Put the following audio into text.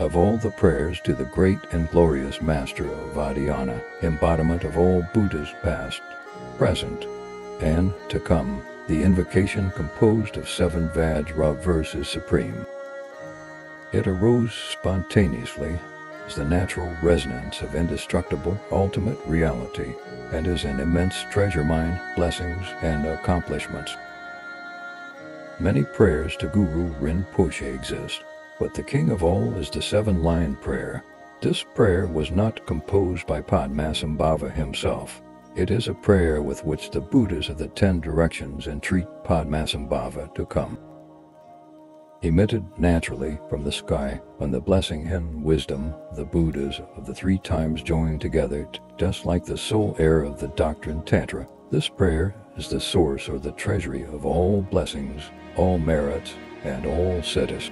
of all the prayers to the great and glorious Master of Oddiyana, embodiment of all Buddhas past, present, and to come, the invocation composed of 7 vajra verses supreme. It arose spontaneously as the natural resonance of indestructible ultimate reality and is an immense treasure mine, blessings, and accomplishments. Many prayers to Guru Rinpoche exist, but the king of all is the 7-line prayer. This prayer was not composed by Padmasambhava himself. It is a prayer with which the Buddhas of the 10 directions entreat Padmasambhava to come. Emitted naturally from the sky when the blessing and wisdom of the Buddhas of the 3 times joined together, just like the Sole Heir of the Doctrine Tantra. This prayer is the source or the treasury of all blessings, all merits, and all siddhis.